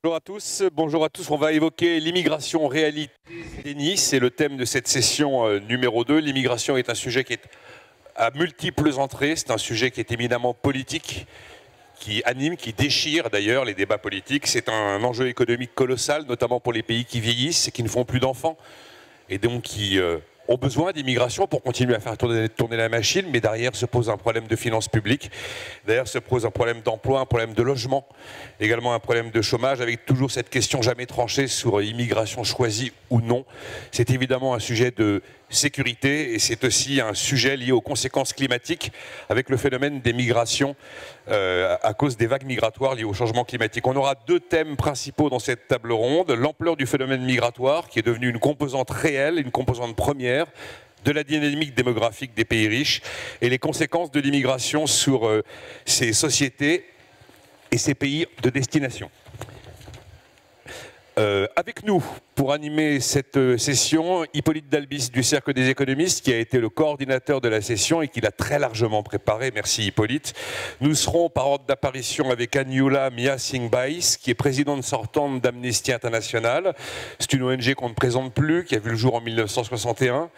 Bonjour à tous. On va évoquer l'immigration, réalité et déni. C'est le thème de cette session numéro 2. L'immigration est un sujet qui est à multiples entrées. C'est un sujet qui est éminemment politique, qui anime, qui déchire d'ailleurs les débats politiques. C'est un enjeu économique colossal, notamment pour les pays qui vieillissent et qui ne font plus d'enfants, et donc qui ont besoin d'immigration pour continuer à faire tourner la machine, mais derrière se pose un problème de finances publiques, derrière se pose un problème d'emploi, un problème de logement, également un problème de chômage, avec toujours cette question jamais tranchée sur immigration choisie ou non. C'est évidemment un sujet de sécurité et c'est aussi un sujet lié aux conséquences climatiques avec le phénomène des migrations à cause des vagues migratoires liées au changement climatique. On aura deux thèmes principaux dans cette table ronde: l'ampleur du phénomène migratoire qui est devenu une composante réelle, une composante première de la dynamique démographique des pays riches, et les conséquences de l'immigration sur ces sociétés et ces pays de destination. Avec nous, pour animer cette session, Hippolyte Dalbis du Cercle des économistes, qui a été le coordinateur de la session et qui l'a très largement préparé. Merci Hippolyte. Nous serons par ordre d'apparition avec Aniula Mia Singh Bais, qui est présidente sortante d'Amnesty International. C'est une ONG qu'on ne présente plus, qui a vu le jour en 1961,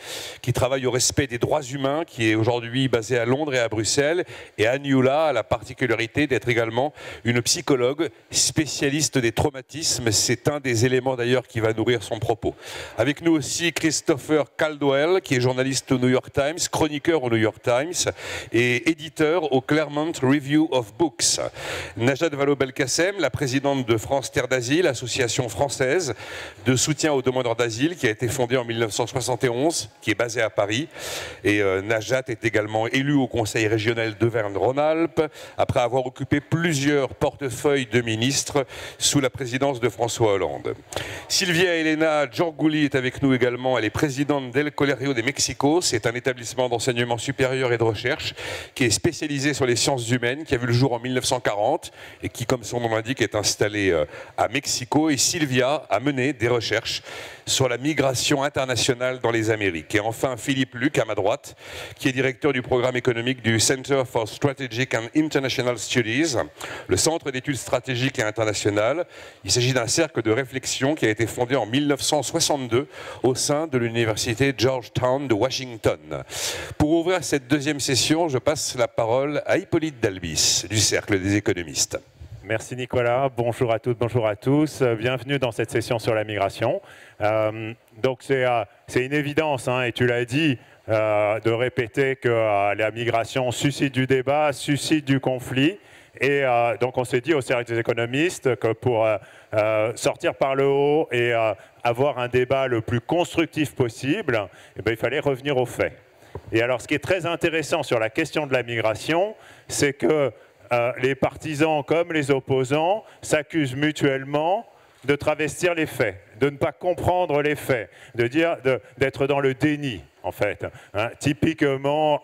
qui travaille au respect des droits humains, qui est aujourd'hui basée à Londres et à Bruxelles. Et Aniula a la particularité d'être également une psychologue spécialiste des traumatismes. C'est un des éléments d'ailleurs qui va nourrir son propos. Avec nous aussi Christopher Caldwell, qui est journaliste au New York Times, chroniqueur au New York Times et éditeur au Claremont Review of Books. Najat Vallaud-Belkacem, la présidente de France Terre d'Asile, association française de soutien aux demandeurs d'asile, qui a été fondée en 1971, qui est basée à Paris. Et Najat est également élue au Conseil régional d'Auvergne-Rhône-Alpes, après avoir occupé plusieurs portefeuilles de ministres sous la présidence de François Hollande. Silvia Elena Giorguli est avec nous également. Elle est présidente d'El Colegio de Mexico. C'est un établissement d'enseignement supérieur et de recherche qui est spécialisé sur les sciences humaines, qui a vu le jour en 1940 et qui, comme son nom l'indique, est installé à Mexico. Et Silvia a mené des recherches sur la migration internationale dans les Amériques. Et enfin, Philippe Luc, à ma droite, qui est directeur du programme économique du Center for Strategic and International Studies, le Centre d'études stratégiques et internationales. Il s'agit d'un cercle de réflexion qui a été fondé en 1962 au sein de l'université Georgetown de Washington. Pour ouvrir cette deuxième session, je passe la parole à Hippolyte Dalbis du Cercle des économistes. Merci Nicolas, bonjour à toutes, bonjour à tous, bienvenue dans cette session sur la migration. Donc c'est une évidence, hein, et tu l'as dit, de répéter que la migration suscite du débat, suscite du conflit. Et donc on s'est dit au Cercle des économistes que pour sortir par le haut et avoir un débat le plus constructif possible, eh bien, il fallait revenir aux faits. Et alors ce qui est très intéressant sur la question de la migration, c'est que les partisans comme les opposants s'accusent mutuellement de travestir les faits, de ne pas comprendre les faits, d'être dans le déni, en fait. Hein, typiquement,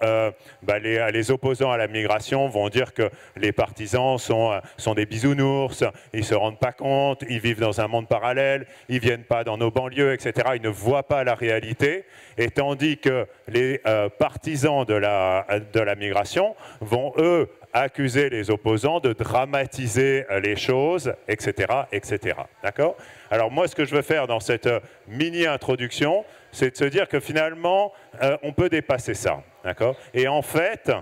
les opposants à la migration vont dire que les partisans sont des bisounours, ils ne se rendent pas compte, ils vivent dans un monde parallèle, ils ne viennent pas dans nos banlieues, etc. Ils ne voient pas la réalité, et tandis que les partisans de la migration vont, eux, accuser les opposants de dramatiser les choses, etc., etc. D'accord ? Alors moi, ce que je veux faire dans cette mini-introduction, c'est de se dire que finalement, on peut dépasser ça. D'accord ? Et en fait,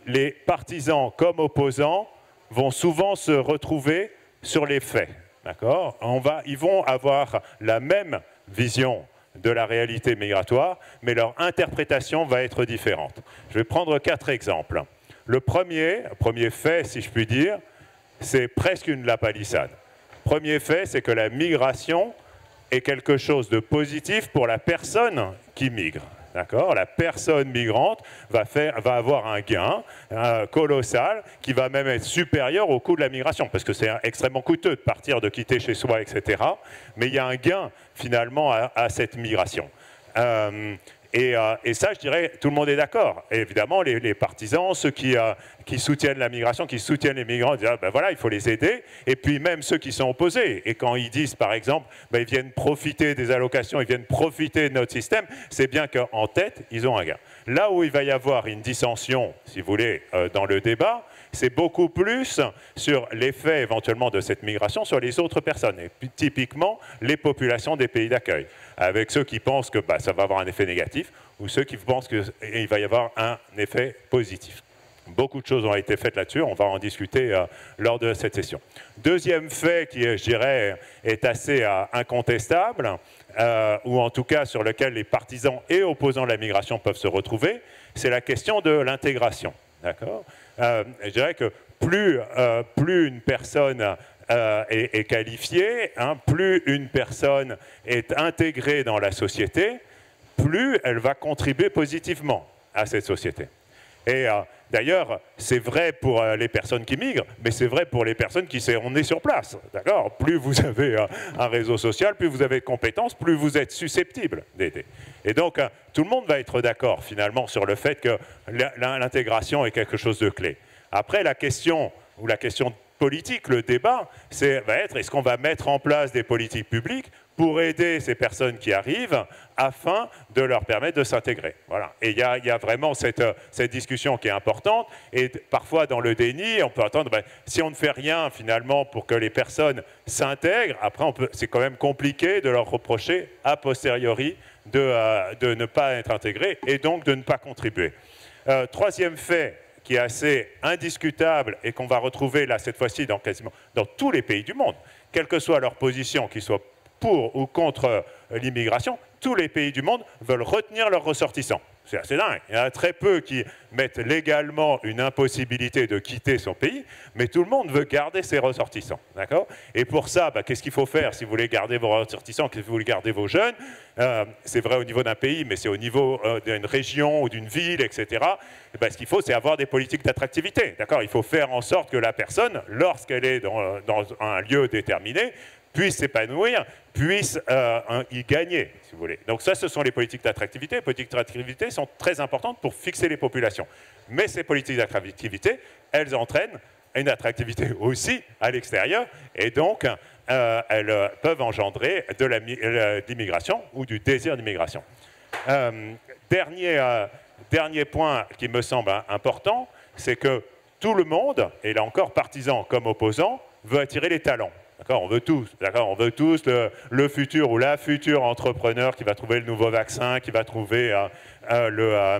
les partisans comme opposants vont souvent se retrouver sur les faits. D'accord ? Ils vont avoir la même vision de la réalité migratoire, mais leur interprétation va être différente. Je vais prendre 4 exemples. Le premier fait, si je puis dire, c'est presque une lapalissade. Premier fait, c'est que la migration est quelque chose de positif pour la personne qui migre. D'accord ? La personne migrante va avoir un gain colossal qui va même être supérieur au coût de la migration, parce que c'est extrêmement coûteux de partir, de quitter chez soi, etc. Mais il y a un gain finalement à cette migration. Et ça, je dirais, tout le monde est d'accord. Et évidemment, les partisans, ceux qui soutiennent la migration, qui soutiennent les migrants, disent ben voilà, il faut les aider. Et puis même ceux qui sont opposés. Et quand ils disent, par exemple, ben, ils viennent profiter des allocations, ils viennent profiter de notre système, c'est bien qu'en tête, ils ont un gain. Là où il va y avoir une dissension, si vous voulez, dans le débat, c'est beaucoup plus sur l'effet éventuellement de cette migration sur les autres personnes, et puis, typiquement les populations des pays d'accueil, avec ceux qui pensent que ça va avoir un effet négatif, ou ceux qui pensent qu'il va y avoir un effet positif. Beaucoup de choses ont été faites là-dessus, on va en discuter lors de cette session. Deuxième fait qui, je dirais, est assez incontestable, ou en tout cas sur lequel les partisans et opposants de la migration peuvent se retrouver, c'est la question de l'intégration. D'accord ? Je dirais que plus une personne est qualifiée, plus une personne est intégrée dans la société, plus elle va contribuer positivement à cette société. Et d'ailleurs, c'est vrai pour les personnes qui migrent, mais c'est vrai pour les personnes qui on est sur place. D'accord ? Plus vous avez un réseau social, plus vous avez de compétences, plus vous êtes susceptible d'aider. Et donc, tout le monde va être d'accord finalement sur le fait que l'intégration est quelque chose de clé. Après, la question politique, le débat, va être est-ce qu'on va mettre en place des politiques publiques pour aider ces personnes qui arrivent afin de leur permettre de s'intégrer. Voilà. Et il y a vraiment cette discussion qui est importante. Et parfois, dans le déni, on peut attendre, si on ne fait rien finalement pour que les personnes s'intègrent, après, c'est quand même compliqué de leur reprocher a posteriori de ne pas être intégrés et donc de ne pas contribuer. Troisième fait qui est assez indiscutable et qu'on va retrouver là cette fois-ci quasiment dans tous les pays du monde, quelle que soit leur position, qu'ils soient pour ou contre l'immigration, tous les pays du monde veulent retenir leurs ressortissants. C'est assez dingue. Il y en a très peu qui mettent légalement une impossibilité de quitter son pays, mais tout le monde veut garder ses ressortissants. D'accord ? Et pour ça, qu'est-ce qu'il faut faire si vous voulez garder vos ressortissants, si vous voulez garder vos jeunes ? C'est vrai au niveau d'un pays, mais c'est au niveau d'une région ou d'une ville, etc. Ce qu'il faut, c'est avoir des politiques d'attractivité. D'accord ? Il faut faire en sorte que la personne, lorsqu'elle est dans un lieu déterminé, puisse s'épanouir, puisse y gagner, si vous voulez. Donc ça, ce sont les politiques d'attractivité. Les politiques d'attractivité sont très importantes pour fixer les populations. Mais ces politiques d'attractivité, elles entraînent une attractivité aussi à l'extérieur, et donc elles peuvent engendrer de l'immigration ou du désir d'immigration. Dernier point qui me semble important, c'est que tout le monde, et là encore partisans comme opposants, veut attirer les talents. D'accord, on veut tous le futur ou la future entrepreneur qui va trouver le nouveau vaccin, qui va trouver je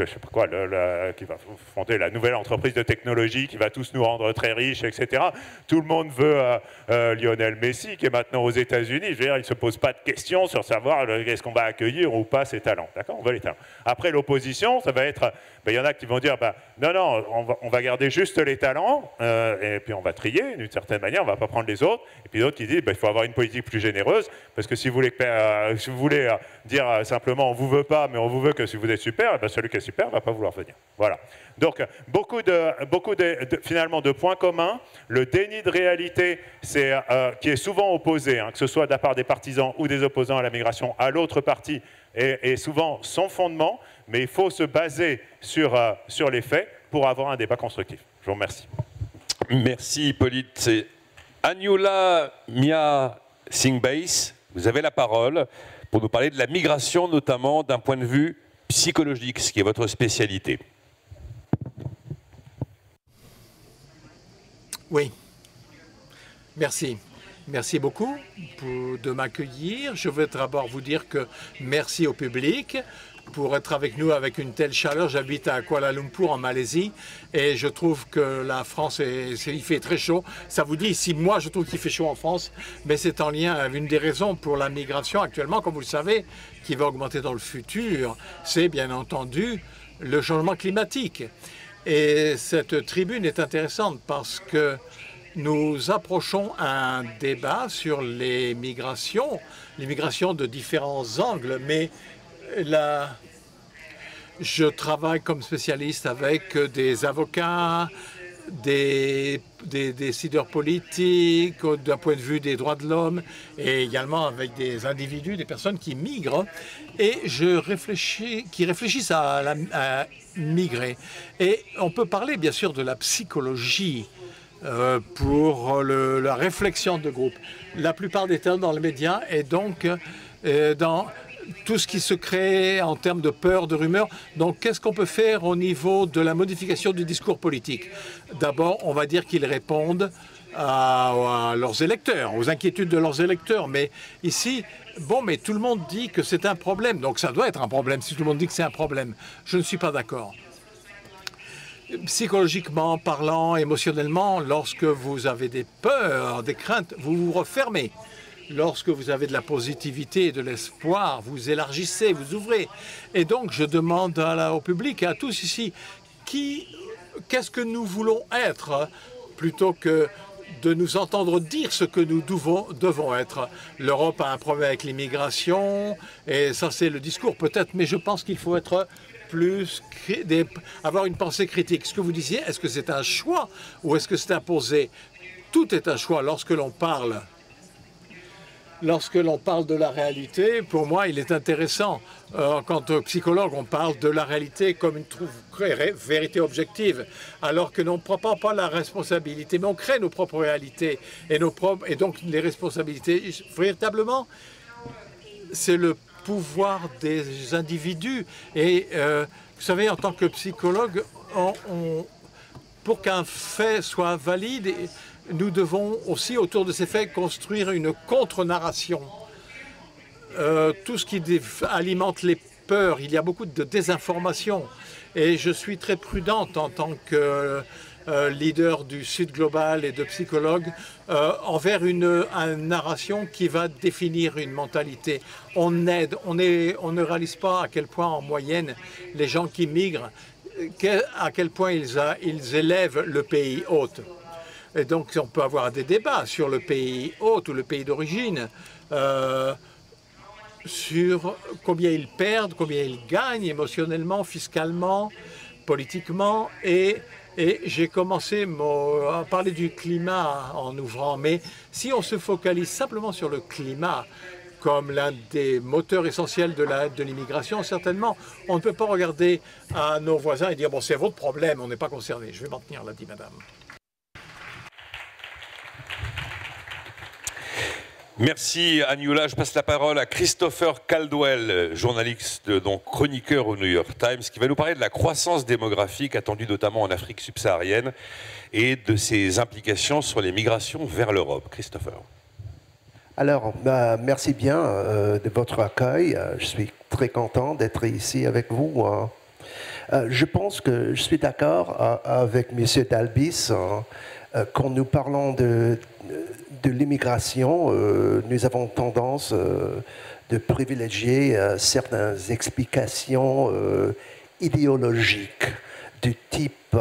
sais pas quoi, qui va fonder la nouvelle entreprise de technologie, qui va tous nous rendre très riches, etc. Tout le monde veut Lionel Messi, qui est maintenant aux États-Unis. Je veux dire, il ne se pose pas de questions sur savoir est-ce qu'on va accueillir ou pas ces talents. D'accord, on veut les talents. Après, l'opposition, ça va être, il y en a qui vont dire, non, on va garder juste les talents, et puis on va trier d'une certaine manière, on ne va pas prendre les autres. Et puis d'autres qui disent, il faut avoir une politique plus généreuse, parce que si vous voulez dire simplement, on ne vous veut pas, mais on vous veut que si vous êtes super, celui qui est super ne va pas vouloir venir. Voilà. Donc, beaucoup finalement de points communs. Le déni de réalité, qui est souvent opposé, que ce soit de la part des partisans ou des opposants à la migration, à l'autre partie, est souvent son fondement, mais il faut se baser sur les faits pour avoir un débat constructif. Je vous remercie. Merci Hippolyte. C'est Anjula Mia Singbase. Vous avez la parole pour nous parler de la migration, notamment d'un point de vue psychologique, ce qui est votre spécialité. Oui, merci. Merci beaucoup de m'accueillir. Je veux d'abord vous dire que merci au public pour être avec nous avec une telle chaleur. J'habite à Kuala Lumpur en Malaisie et je trouve que la France, il fait très chaud. Ça vous dit ici, moi je trouve qu'il fait chaud en France, mais c'est en lien avec une des raisons pour la migration actuellement, comme vous le savez, qui va augmenter dans le futur, c'est bien entendu le changement climatique. Et cette tribune est intéressante parce que nous approchons un débat sur les migrations de différents angles, mais je travaille comme spécialiste avec des avocats, des décideurs politiques, d'un point de vue des droits de l'homme, et également avec des individus, des personnes qui migrent, et qui réfléchissent à migrer. Et on peut parler bien sûr de la psychologie pour la réflexion de groupe. La plupart des temps dans les médias et donc dans tout ce qui se crée en termes de peur, de rumeurs. Donc, qu'est-ce qu'on peut faire au niveau de la modification du discours politique? D'abord, on va dire qu'ils répondent à leurs électeurs, aux inquiétudes de leurs électeurs. Mais ici, bon, mais tout le monde dit que c'est un problème. Donc, ça doit être un problème si tout le monde dit que c'est un problème. Je ne suis pas d'accord. Psychologiquement parlant, émotionnellement, lorsque vous avez des peurs, des craintes, vous vous refermez. Lorsque vous avez de la positivité et de l'espoir, vous élargissez, vous ouvrez. Et donc, je demande au public et à tous ici, qu'est-ce que nous voulons être, plutôt que de nous entendre dire ce que nous devons être. L'Europe a un problème avec l'immigration, et ça c'est le discours peut-être, mais je pense qu'il faut être avoir une pensée critique. Ce que vous disiez, est-ce que c'est un choix ou est-ce que c'est imposé? Tout est un choix lorsque l'on parle. Lorsque l'on parle de la réalité, pour moi, il est intéressant. Quant aux psychologues, on parle de la réalité comme une vérité objective, alors que l'on ne prend pas la responsabilité, mais on crée nos propres réalités et donc les responsabilités. Véritablement, c'est le pouvoir des individus. Et vous savez, en tant que psychologue, pour qu'un fait soit valide, nous devons aussi, autour de ces faits, construire une contre-narration. Tout ce qui alimente les peurs, il y a beaucoup de désinformation. Et je suis très prudente en tant que leader du Sud global et de psychologue envers une narration qui va définir une mentalité. On aide, on ne réalise pas à quel point, en moyenne, les gens qui migrent, à quel point ils élèvent le pays hôte. Et donc, on peut avoir des débats sur le pays hôte ou le pays d'origine, sur combien ils perdent, combien ils gagnent émotionnellement, fiscalement, politiquement. Et j'ai commencé à parler du climat en ouvrant. Mais si on se focalise simplement sur le climat comme l'un des moteurs essentiels de l'immigration, certainement, on ne peut pas regarder à nos voisins et dire « bon, c'est votre problème, on n'est pas concerné ». Je vais m'en tenir là, dit madame. Merci Agnoula. Je passe la parole à Christopher Caldwell, journaliste, donc chroniqueur au New York Times, qui va nous parler de la croissance démographique attendue notamment en Afrique subsaharienne et de ses implications sur les migrations vers l'Europe. Christopher. Alors, merci bien de votre accueil. Je suis très content d'être ici avec vous. Je pense que je suis d'accord avec M. Dalbis quand nous parlons de l'immigration. Nous avons tendance de privilégier certaines explications idéologiques du type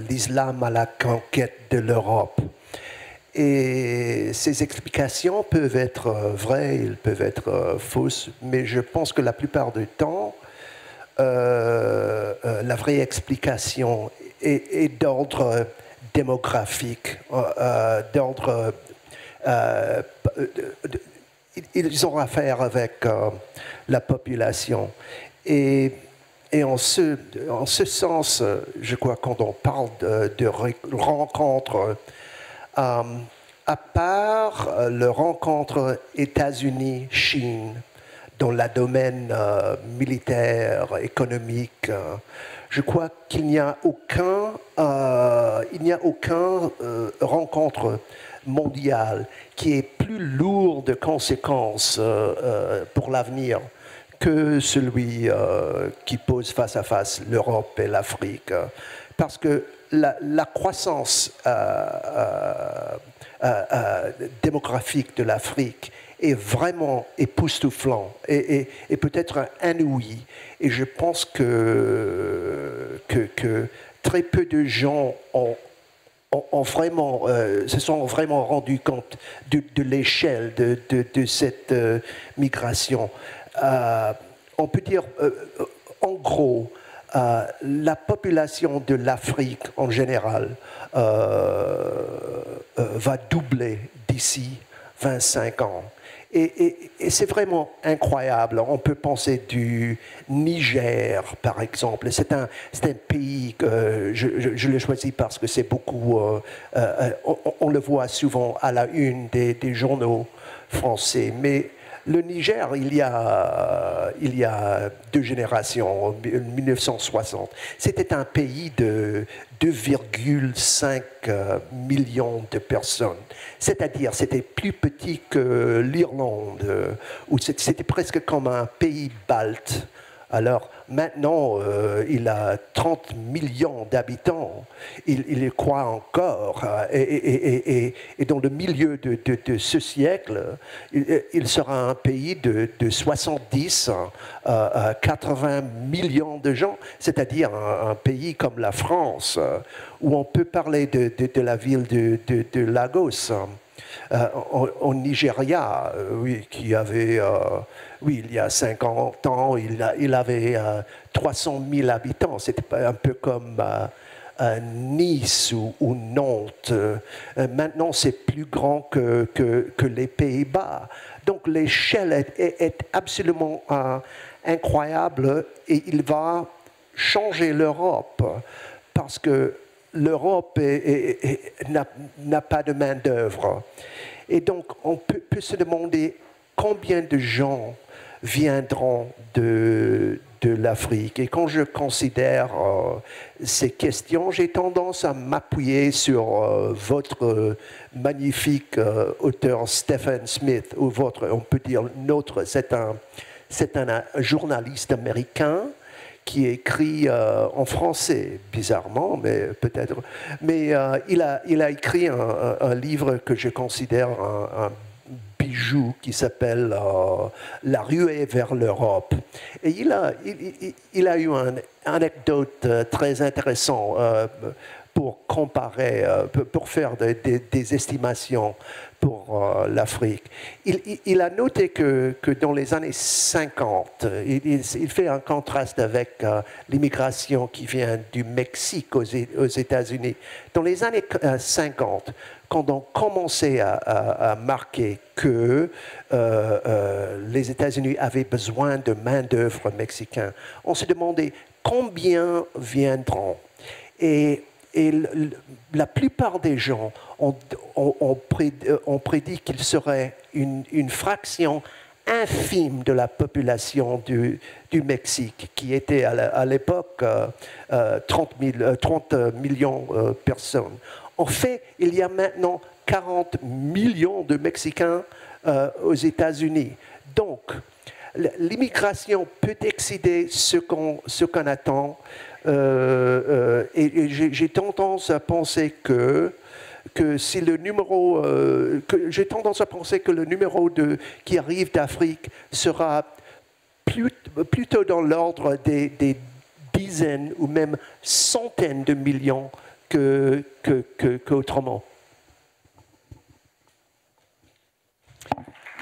l'islam à la conquête de l'Europe. Et ces explications peuvent être vraies, elles peuvent être fausses, mais je pense que la plupart du temps, la vraie explication est d'ordre démographique, d'ordre... ils ont affaire avec la population. Et en ce sens, je crois, quand on parle de rencontres, à part le rencontre États-Unis-Chine dans le domaine militaire, économique, je crois qu'il n'y a aucun rencontre mondiale qui est plus lourde de conséquences pour l'avenir que celui qui pose face à face l'Europe et l'Afrique. Parce que la croissance démographique de l'Afrique est vraiment époustouflant et peut-être inouï. Et je pense que très peu de gens se sont vraiment rendus compte de l'échelle de cette migration. On peut dire, en gros, la population de l'Afrique en général va doubler d'ici 25 ans. Et c'est vraiment incroyable. On peut penser du Niger, par exemple. C'est un pays que je l'ai choisi parce que c'est beaucoup... on le voit souvent à la une des journaux français. Mais Le Niger, il y a 2 générations, en 1960, c'était un pays de 2,5 millions de personnes. C'est-à-dire, c'était plus petit que l'Irlande, ou c'était presque comme un pays balte. Alors maintenant, il a 30 millions d'habitants, il y croit encore, et dans le milieu de ce siècle, il sera un pays de 70 à 80 millions de gens, c'est-à-dire un pays comme la France, où on peut parler de la ville de Lagos. Au Nigeria, oui, qui avait, oui, il y a 50 ans, il avait 300 000 habitants. C'était un peu comme Nice ou Nantes. Maintenant, c'est plus grand que les Pays-Bas. Donc, l'échelle est absolument incroyable et il va changer l'Europe parce que l'Europe n'a pas de main-d'œuvre. Et donc, on peut se demander combien de gens viendront de l'Afrique. Et quand je considère ces questions, j'ai tendance à m'appuyer sur votre magnifique auteur Stephen Smith, ou on peut dire notre, c'est un journaliste américain qui écrit en français, bizarrement, mais peut-être. Mais il a écrit un livre que je considère un bijou qui s'appelle La ruée vers l'Europe. Et il a eu une anecdote très intéressante pour comparer, pour faire des estimations pour l'Afrique. Il a noté que dans les années 50, il fait un contraste avec l'immigration qui vient du Mexique aux États-Unis. Dans les années 50, quand on commençait à marquer que les États-Unis avaient besoin de main-d'œuvre mexicaine, on se demandait combien viendront. Et la plupart des gens ont prédit qu'il serait une fraction infime de la population du Mexique, qui était à l'époque 30 millions de personnes. En fait, il y a maintenant 40 millions de Mexicains aux États-Unis. Donc, l'immigration peut excéder ce qu'on attend. Et j'ai tendance à penser que si le numéro, j'ai tendance à penser que le numéro qui arrive d'Afrique sera plutôt dans l'ordre des dizaines ou même centaines de millions qu'autrement.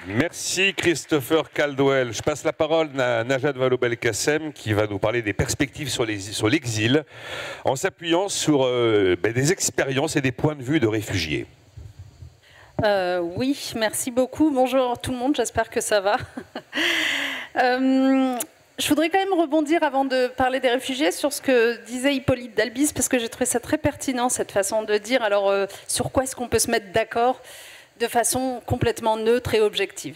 Merci Christopher Caldwell. Je passe la parole à Najat Vallaud-Belkacem qui va nous parler des perspectives sur l'exil en s'appuyant sur des expériences et des points de vue de réfugiés. Oui, merci beaucoup. Bonjour tout le monde, j'espère que ça va. Je voudrais quand même rebondir avant de parler des réfugiés sur ce que disait Hippolyte d'Albis, parce que j'ai trouvé ça très pertinent, cette façon de dire. Alors, sur quoi est-ce qu'on peut se mettre d'accord de façon complètement neutre et objective.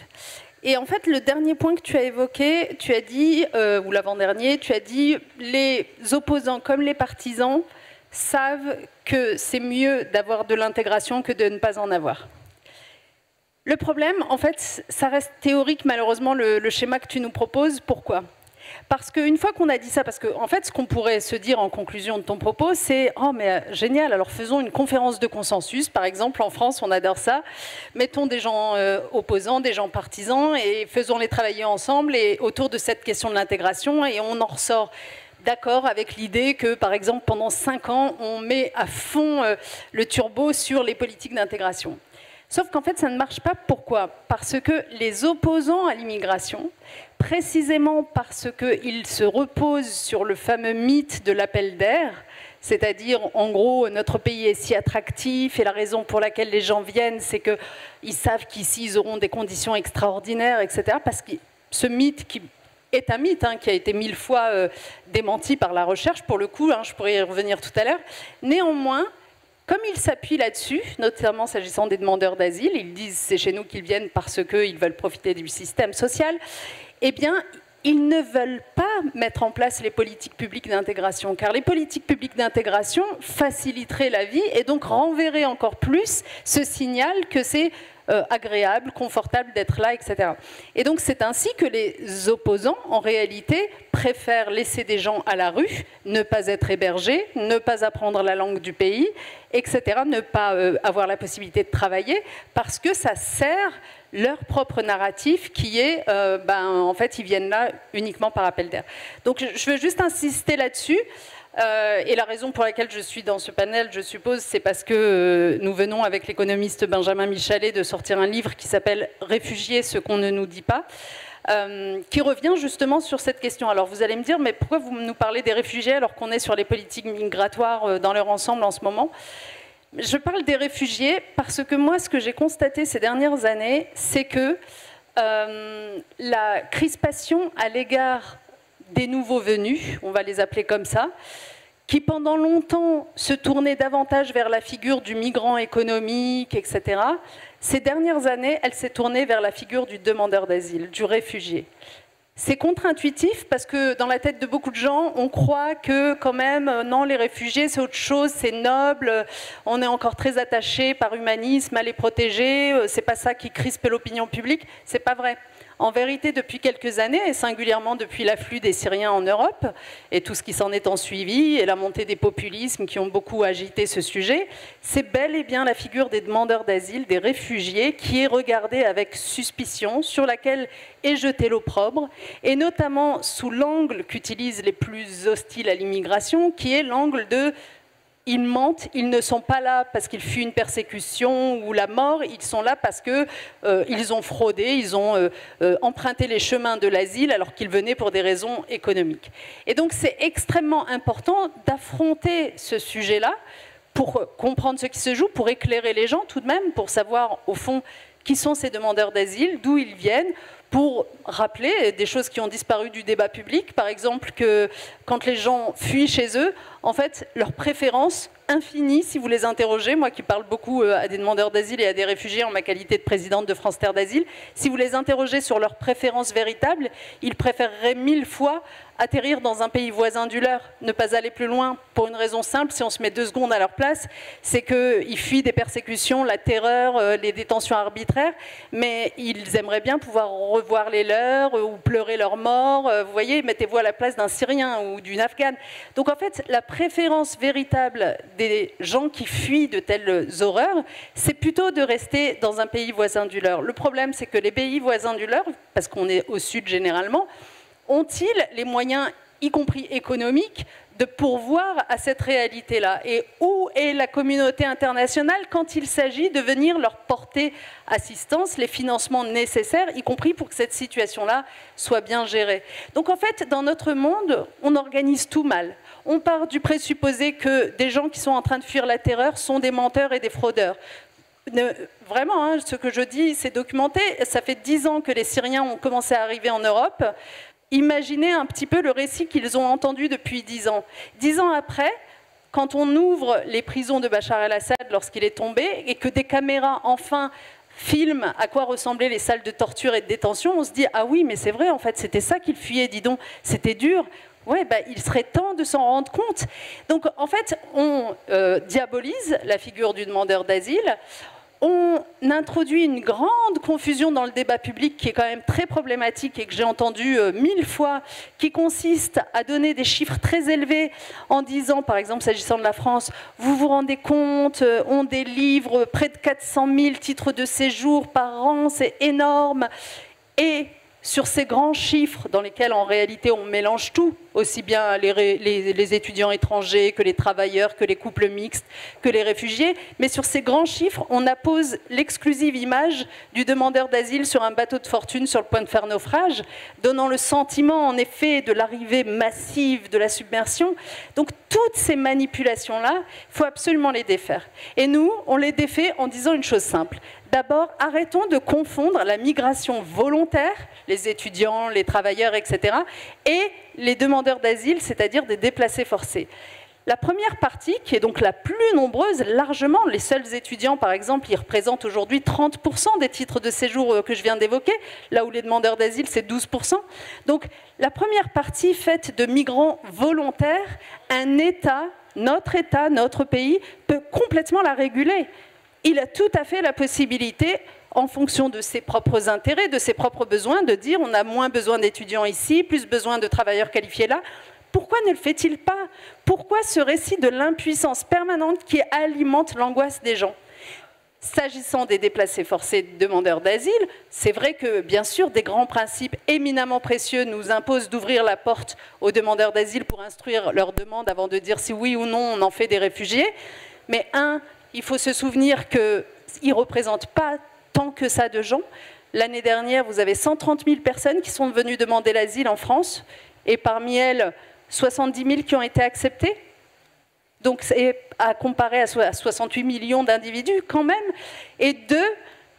Et en fait, le dernier point que tu as évoqué, tu as dit, ou l'avant-dernier, tu as dit les opposants comme les partisans savent que c'est mieux d'avoir de l'intégration que de ne pas en avoir. Le problème, en fait, ça reste théorique, malheureusement, le schéma que tu nous proposes. Pourquoi ? Parce qu'une fois qu'on a dit ça, parce qu'en fait, ce qu'on pourrait se dire en conclusion de ton propos, c'est « Oh, mais génial, alors faisons une conférence de consensus. » Par exemple, en France, on adore ça. Mettons des gens opposants, des gens partisans, et faisons-les travailler ensemble et autour de cette question de l'intégration, et on en ressort d'accord avec l'idée que, par exemple, pendant 5 ans, on met à fond le turbo sur les politiques d'intégration. Sauf qu'en fait, ça ne marche pas. Pourquoi ? Parce que les opposants à l'immigration, précisément parce qu'ils se reposent sur le fameux mythe de l'appel d'air, c'est-à-dire, en gros, notre pays est si attractif et la raison pour laquelle les gens viennent, c'est qu'ils savent qu'ici, ils auront des conditions extraordinaires, etc. Parce que ce mythe qui est un mythe qui a été 1000 fois démenti par la recherche, pour le coup, je pourrais y revenir tout à l'heure. Néanmoins, Comme ils s'appuient là-dessus, notamment s'agissant des demandeurs d'asile, ils disent c'est chez nous qu'ils viennent parce qu'ils veulent profiter du système social, eh bien, ils ne veulent pas mettre en place les politiques publiques d'intégration, car les politiques publiques d'intégration faciliteraient la vie et donc renverraient encore plus ce signal que c'est agréable, confortable d'être là, etc. Et donc c'est ainsi que les opposants, en réalité, préfèrent laisser des gens à la rue, ne pas être hébergés, ne pas apprendre la langue du pays, etc., ne pas avoir la possibilité de travailler, parce que ça sert leur propre narratif qui est, en fait, ils viennent là uniquement par appel d'air. Donc je veux juste insister là-dessus. Et la raison pour laquelle je suis dans ce panel, je suppose, c'est parce que nous venons avec l'économiste Benjamin Michalet de sortir un livre qui s'appelle « Réfugiés, ce qu'on ne nous dit pas », qui revient justement sur cette question. Alors vous allez me dire, mais pourquoi vous nous parlez des réfugiés alors qu'on est sur les politiques migratoires dans leur ensemble en ce moment ? Je parle des réfugiés parce que moi, ce que j'ai constaté ces dernières années, c'est que la crispation à l'égard des nouveaux venus, on va les appeler comme ça, qui pendant longtemps se tournaient davantage vers la figure du migrant économique, etc., ces dernières années, elle s'est tournée vers la figure du demandeur d'asile, du réfugié. C'est contre-intuitif parce que dans la tête de beaucoup de gens, on croit que quand même, non, les réfugiés, c'est autre chose, c'est noble, on est encore très attaché par humanisme à les protéger, c'est pas ça qui crispe l'opinion publique, c'est pas vrai. En vérité, depuis quelques années, et singulièrement depuis l'afflux des Syriens en Europe, et tout ce qui s'en est ensuivi, et la montée des populismes qui ont beaucoup agité ce sujet, c'est bel et bien la figure des demandeurs d'asile, des réfugiés, qui est regardée avec suspicion, sur laquelle est jeté l'opprobre, et notamment sous l'angle qu'utilisent les plus hostiles à l'immigration, qui est l'angle de ils mentent, ils ne sont pas là parce qu'ils fuient une persécution ou la mort, ils sont là parce qu'ils ont fraudé, ils ont emprunté les chemins de l'asile alors qu'ils venaient pour des raisons économiques. Et donc c'est extrêmement important d'affronter ce sujet-là pour comprendre ce qui se joue, pour éclairer les gens tout de même, pour savoir au fond qui sont ces demandeurs d'asile, d'où ils viennent, pour rappeler des choses qui ont disparu du débat public, par exemple que quand les gens fuient chez eux, en fait, leur préférence infinie, si vous les interrogez, moi qui parle beaucoup à des demandeurs d'asile et à des réfugiés en ma qualité de présidente de France Terre d'Asile, si vous les interrogez sur leur préférence véritable, ils préféreraient 1000 fois atterrir dans un pays voisin du leur, ne pas aller plus loin, pour une raison simple, si on se met 2 secondes à leur place, c'est qu'ils fuient des persécutions, la terreur, les détentions arbitraires, mais ils aimeraient bien pouvoir revoir les leurs ou pleurer leur mort. Vous voyez, mettez-vous à la place d'un Syrien ou d'une Afghane. Donc en fait, la préférence véritable des gens qui fuient de telles horreurs, c'est plutôt de rester dans un pays voisin du leur. Le problème, c'est que les pays voisins du leur, parce qu'on est au sud généralement, ont-ils les moyens, y compris économiques, de pourvoir à cette réalité-là? Et où est la communauté internationale quand il s'agit de venir leur porter assistance, les financements nécessaires, y compris pour que cette situation-là soit bien gérée? Donc en fait, dans notre monde, on organise tout mal. On part du présupposé que des gens qui sont en train de fuir la terreur sont des menteurs et des fraudeurs. Vraiment, hein, ce que je dis, c'est documenté. Ça fait 10 ans que les Syriens ont commencé à arriver en Europe. Imaginez un petit peu le récit qu'ils ont entendu depuis 10 ans. 10 ans après, quand on ouvre les prisons de Bachar el-Assad lorsqu'il est tombé et que des caméras enfin filment à quoi ressemblaient les salles de torture et de détention, on se dit « Ah oui, mais c'est vrai, en fait, c'était ça qu'ils fuyaient, dis donc, c'était dur ». Ouais, il serait temps de s'en rendre compte. Donc, en fait, on diabolise la figure du demandeur d'asile. On introduit une grande confusion dans le débat public qui est quand même très problématique et que j'ai entendu 1000 fois, qui consiste à donner des chiffres très élevés en disant, par exemple, s'agissant de la France, vous vous rendez compte, on délivre près de 400 000 titres de séjour par an, c'est énorme. Et sur ces grands chiffres dans lesquels en réalité on mélange tout, aussi bien les étudiants étrangers que les travailleurs, que les couples mixtes, que les réfugiés, mais sur ces grands chiffres, on appose l'exclusive image du demandeur d'asile sur un bateau de fortune sur le point de faire naufrage, donnant le sentiment en effet de l'arrivée massive de la submersion. Donc toutes ces manipulations-là, il faut absolument les défaire. Et nous, on les défait en disant une chose simple. D'abord, arrêtons de confondre la migration volontaire, les étudiants, les travailleurs, etc., et les demandeurs d'asile, c'est-à-dire des déplacés forcés. La première partie, qui est donc la plus nombreuse, largement, les seuls étudiants, par exemple, ils représentent aujourd'hui 30% des titres de séjour que je viens d'évoquer, là où les demandeurs d'asile, c'est 12%. Donc, la première partie faite de migrants volontaires, un État, notre pays, peut complètement la réguler. Il a tout à fait la possibilité, en fonction de ses propres intérêts, de ses propres besoins, de dire on a moins besoin d'étudiants ici, plus besoin de travailleurs qualifiés là. Pourquoi ne le fait-il pas? Pourquoi ce récit de l'impuissance permanente qui alimente l'angoisse des gens? S'agissant des déplacés forcés demandeurs d'asile, c'est vrai que, bien sûr, des grands principes éminemment précieux nous imposent d'ouvrir la porte aux demandeurs d'asile pour instruire leurs demandes avant de dire si oui ou non on en fait des réfugiés. Mais il faut se souvenir qu'ils ne représentent pas tant que ça de gens. L'année dernière, vous avez 130 000 personnes qui sont venues demander l'asile en France, et parmi elles, 70 000 qui ont été acceptés. Donc c'est à comparer à 68 millions d'individus quand même. Et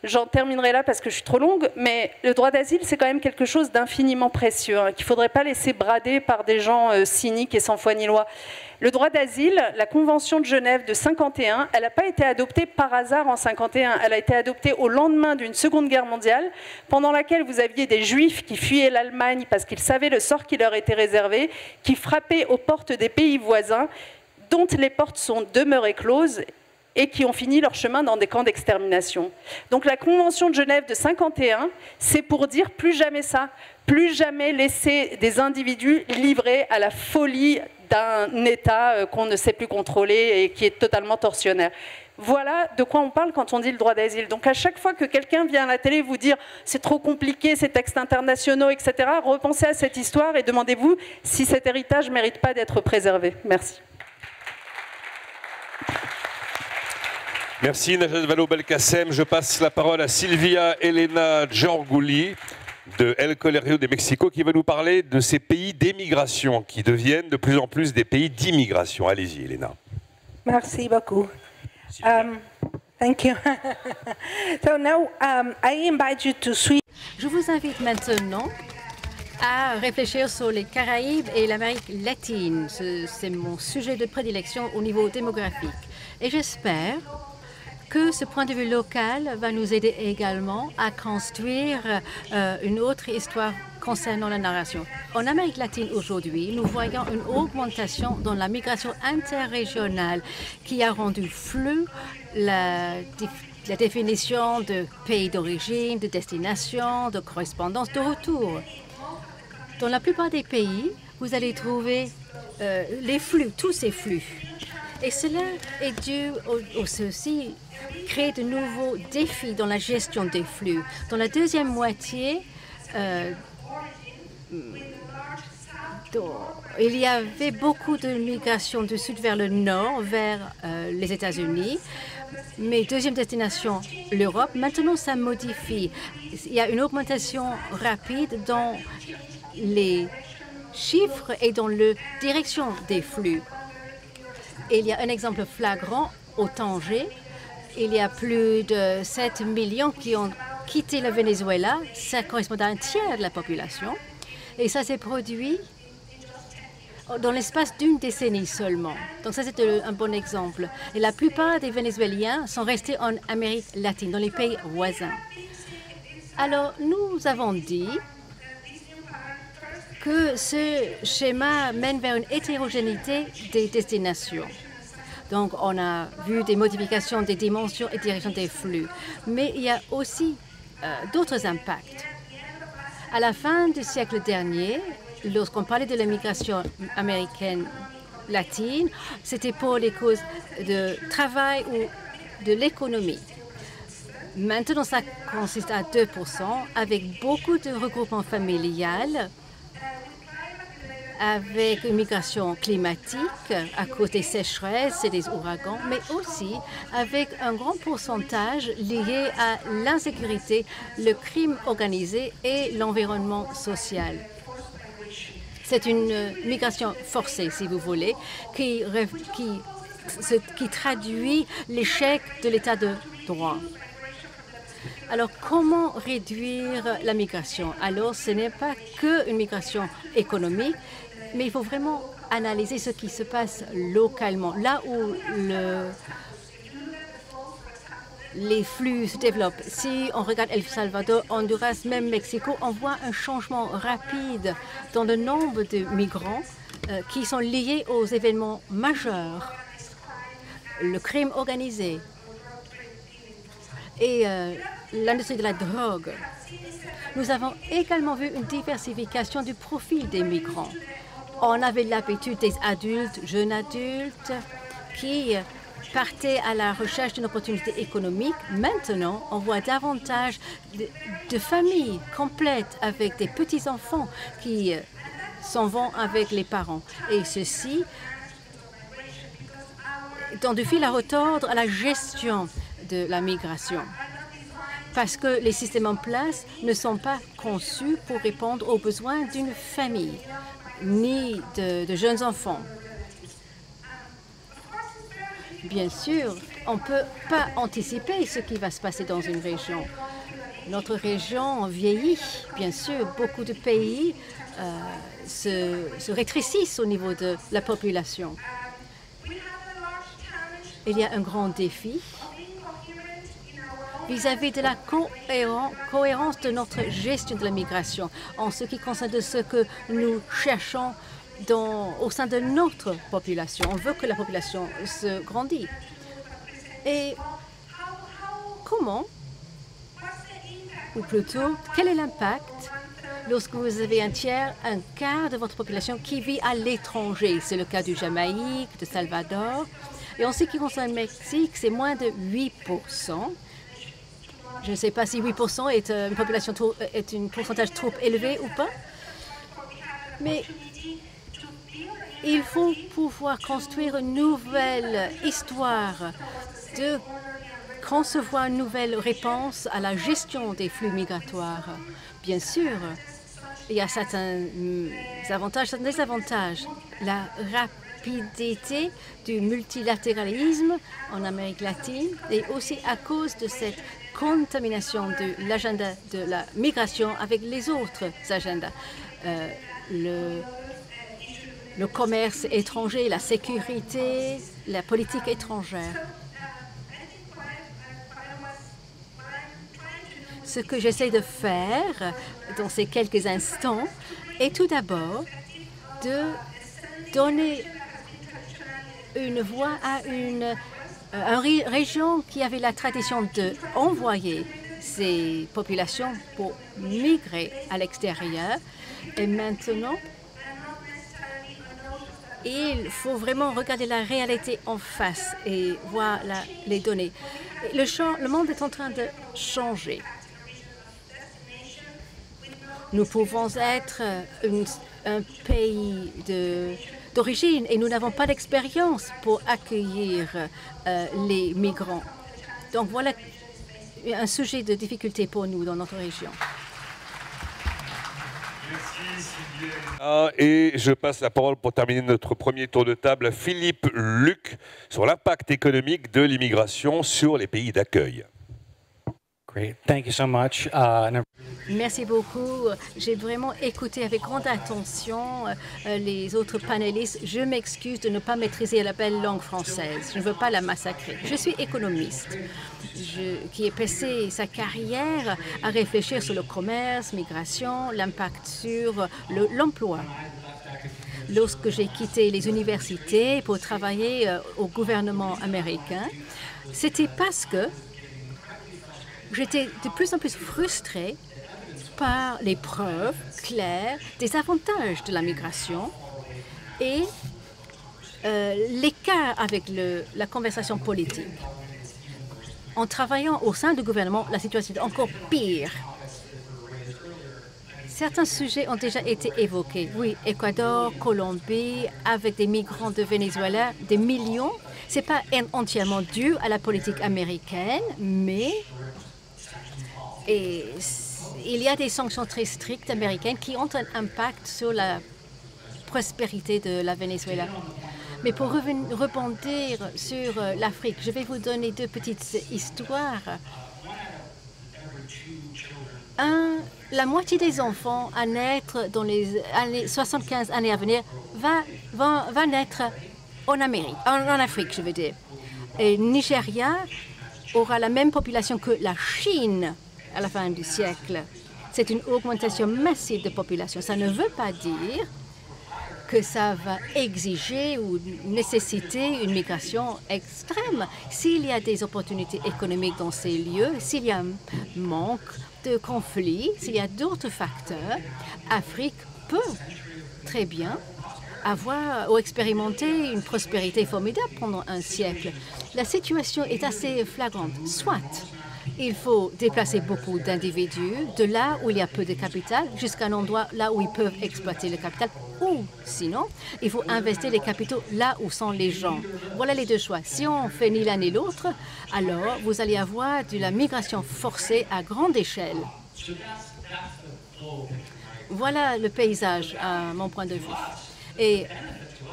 j'en terminerai là parce que je suis trop longue, mais le droit d'asile, c'est quand même quelque chose d'infiniment précieux, qu'il ne faudrait pas laisser brader par des gens cyniques et sans foi ni loi. Le droit d'asile, la Convention de Genève de 51, elle n'a pas été adoptée par hasard en 51, elle a été adoptée au lendemain d'une Seconde Guerre mondiale, pendant laquelle vous aviez des Juifs qui fuyaient l'Allemagne parce qu'ils savaient le sort qui leur était réservé, qui frappaient aux portes des pays voisins, dont les portes sont demeurées closes, et qui ont fini leur chemin dans des camps d'extermination. Donc la Convention de Genève de 51, c'est pour dire plus jamais ça, plus jamais laisser des individus livrés à la folie d'un État qu'on ne sait plus contrôler et qui est totalement tortionnaire. Voilà de quoi on parle quand on dit le droit d'asile. Donc à chaque fois que quelqu'un vient à la télé vous dire c'est trop compliqué, ces textes internationaux, etc., repensez à cette histoire et demandez-vous si cet héritage ne mérite pas d'être préservé. Merci. Merci Najat Vallaud-Belkacem. Je passe la parole à Silvia Elena Giorguli de El Colegio de Mexico qui va nous parler de ces pays d'émigration qui deviennent de plus en plus des pays d'immigration. Allez-y Elena. Merci beaucoup. Thank you. So now I invite you to switch. Je vous invite maintenant à réfléchir sur les Caraïbes et l'Amérique latine. C'est mon sujet de prédilection au niveau démographique. Et j'espère que ce point de vue local va nous aider également à construire une autre histoire concernant la narration. En Amérique latine aujourd'hui, nous voyons une augmentation dans la migration interrégionale qui a rendu floue la définition de pays d'origine, de destination, de correspondance, de retour. Dans la plupart des pays, vous allez trouver les flux, tous ces flux. Et cela est dû au ceci créer de nouveaux défis dans la gestion des flux. Dans la deuxième moitié, il y avait beaucoup de migration du sud vers le nord, vers les États-Unis. Mais deuxième destination, l'Europe. Maintenant, ça modifie. Il y a une augmentation rapide dans les chiffres et dans la direction des flux. Et il y a un exemple flagrant au Tanger. Il y a plus de 7 millions qui ont quitté le Venezuela. Ça correspond à un tiers de la population. Et ça s'est produit dans l'espace d'une décennie seulement. Donc ça, c'est un bon exemple. Et la plupart des Vénézuéliens sont restés en Amérique latine, dans les pays voisins. Alors, nous avons dit que ce schéma mène vers une hétérogénéité des destinations. Donc, on a vu des modifications des dimensions et directions des flux. Mais il y a aussi d'autres impacts. À la fin du siècle dernier, lorsqu'on parlait de l'immigration américaine latine, c'était pour les causes de travail ou de l'économie. Maintenant, ça consiste à 2%, avec beaucoup de regroupements familial, avec une migration climatique à cause des sécheresses et des ouragans, mais aussi avec un grand pourcentage lié à l'insécurité, le crime organisé et l'environnement social. C'est une migration forcée, si vous voulez, qui traduit l'échec de l'état de droit. Alors, comment réduire la migration? Alors, ce n'est pas qu'une migration économique, mais il faut vraiment analyser ce qui se passe localement, là où les flux se développent. Si on regarde El Salvador, Honduras, même Mexico, on voit un changement rapide dans le nombre de migrants qui sont liés aux événements majeurs, le crime organisé et l'industrie de la drogue. Nous avons également vu une diversification du profil des migrants. On avait l'habitude des adultes, jeunes adultes, qui partaient à la recherche d'une opportunité économique. Maintenant, on voit davantage de familles complètes avec des petits-enfants qui s'en vont avec les parents. Et ceci tend de fil à retordre à la gestion de la migration. Parce que les systèmes en place ne sont pas conçus pour répondre aux besoins d'une famille, ni de jeunes enfants. Bien sûr, on ne peut pas anticiper ce qui va se passer dans une région. Notre région vieillit, bien sûr. Beaucoup de pays se rétrécissent au niveau de la population. Il y a un grand défi vis-à-vis de la cohérence de notre gestion de la migration en ce qui concerne de ce que nous cherchons au sein de notre population. On veut que la population se grandisse. Et comment, ou plutôt, quel est l'impact lorsque vous avez un quart de votre population qui vit à l'étranger? C'est le cas du Jamaïque, de Salvador. Et en ce qui concerne le Mexique, c'est moins de 8%. Je ne sais pas si 8% est une population est un pourcentage trop élevé ou pas. Mais il faut pouvoir construire une nouvelle histoire, de concevoir une nouvelle réponse à la gestion des flux migratoires. Bien sûr, il y a certains avantages, certains désavantages. La rapidité du multilatéralisme en Amérique latine et aussi à cause de cette contamination de l'agenda de la migration avec les autres agendas. Le commerce étranger, la sécurité, la politique étrangère. Ce que j'essaie de faire dans ces quelques instants est tout d'abord de donner une voix à une région qui avait la tradition d'envoyer ces populations pour migrer à l'extérieur. Et maintenant, il faut vraiment regarder la réalité en face et voir les données. Le monde est en train de changer. Nous pouvons être un pays d'origine et nous n'avons pas d'expérience pour accueillir les migrants. Donc voilà un sujet de difficulté pour nous dans notre région. Et je passe la parole pour terminer notre premier tour de table à Philippe Luc sur l'impact économique de l'immigration sur les pays d'accueil. Great, thank you so much. Merci beaucoup. J'ai vraiment écouté avec grande attention les autres panélistes. Je m'excuse de ne pas maîtriser la belle langue française. Je ne veux pas la massacrer. Je suis économiste qui a passé sa carrière à réfléchir sur le commerce, migration, l'impact sur l'emploi. Lorsque j'ai quitté les universités pour travailler au gouvernement américain, c'était parce que j'étais de plus en plus frustrée par les preuves claires des avantages de la migration et l'écart avec la conversation politique. En travaillant au sein du gouvernement, la situation est encore pire. Certains sujets ont déjà été évoqués. Oui, Équateur, Colombie, avec des migrants de Venezuela, des millions. Ce n'est pas entièrement dû à la politique américaine, mais il y a des sanctions très strictes américaines qui ont un impact sur la prospérité de la Venezuela. Mais pour rebondir sur l'Afrique, je vais vous donner deux petites histoires. la moitié des enfants à naître dans les 75 années à venir va naître en Amérique, en Afrique, je veux dire. Et Nigeria aura la même population que la Chine à la fin du siècle. C'est une augmentation massive de population. Ça ne veut pas dire que ça va exiger ou nécessiter une migration extrême. S'il y a des opportunités économiques dans ces lieux, s'il y a un manque de conflits, s'il y a d'autres facteurs, l'Afrique peut très bien avoir ou expérimenter une prospérité formidable pendant un siècle. La situation est assez flagrante. Soit il faut déplacer beaucoup d'individus de là où il y a peu de capital jusqu'à un endroit là où ils peuvent exploiter le capital, ou sinon, il faut investir les capitaux là où sont les gens. Voilà les deux choix. Si on fait ni l'un ni l'autre, alors vous allez avoir de la migration forcée à grande échelle. Voilà le paysage à mon point de vue. Et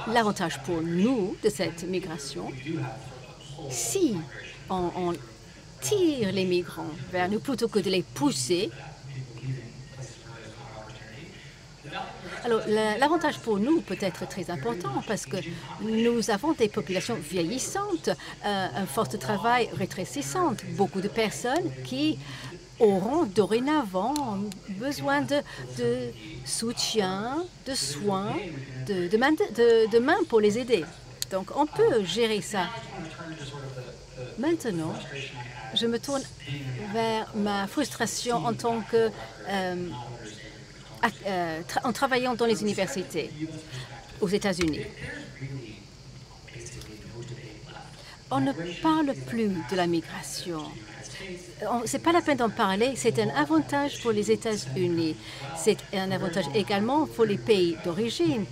l'avantage pour nous de cette migration, si on tire les migrants vers nous plutôt que de les pousser, alors l'avantage pour nous peut être très important parce que nous avons des populations vieillissantes, un force de travail rétrécissante, beaucoup de personnes qui auront dorénavant besoin de soutien, de soins, de main pour les aider. Donc on peut gérer ça. Maintenant, je me tourne vers ma frustration en tant que en travaillant dans les universités aux États-Unis. On ne parle plus de la migration. Ce n'est pas la peine d'en parler, c'est un avantage pour les États-Unis. C'est un avantage également pour les pays d'origine.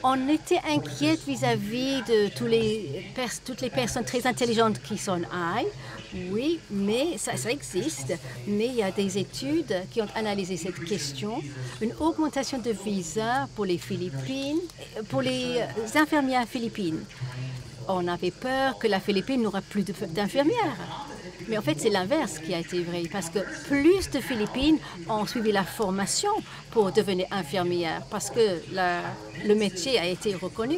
On était inquiète vis-à-vis de toutes les personnes très intelligentes qui sont high. Oui, mais ça existe. Mais il y a des études qui ont analysé cette question. Une augmentation de visas pour les Philippines, pour les infirmières philippines. On avait peur que la Philippine n'aura plus d'infirmières. Mais en fait, c'est l'inverse qui a été vrai, parce que plus de Philippines ont suivi la formation pour devenir infirmières, parce que le métier a été reconnu.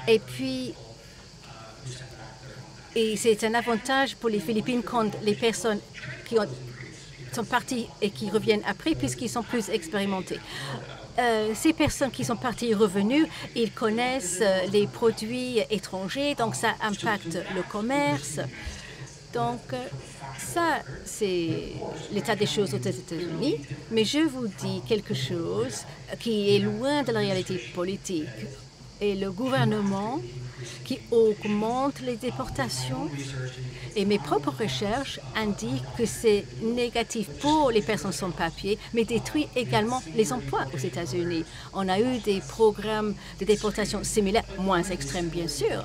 Et puis, c'est un avantage pour les Philippines quand les personnes qui sont parties et qui reviennent après, puisqu'ils sont plus expérimentés. Ces personnes qui sont parties et revenues, ils connaissent les produits étrangers, donc ça impacte le commerce. Donc ça, c'est l'état des choses aux États-Unis. Mais je vous dis quelque chose qui est loin de la réalité politique. Et le gouvernement qui augmente les déportations. Et mes propres recherches indiquent que c'est négatif pour les personnes sans papier, mais détruit également les emplois aux États-Unis. On a eu des programmes de déportation similaires, moins extrêmes bien sûr,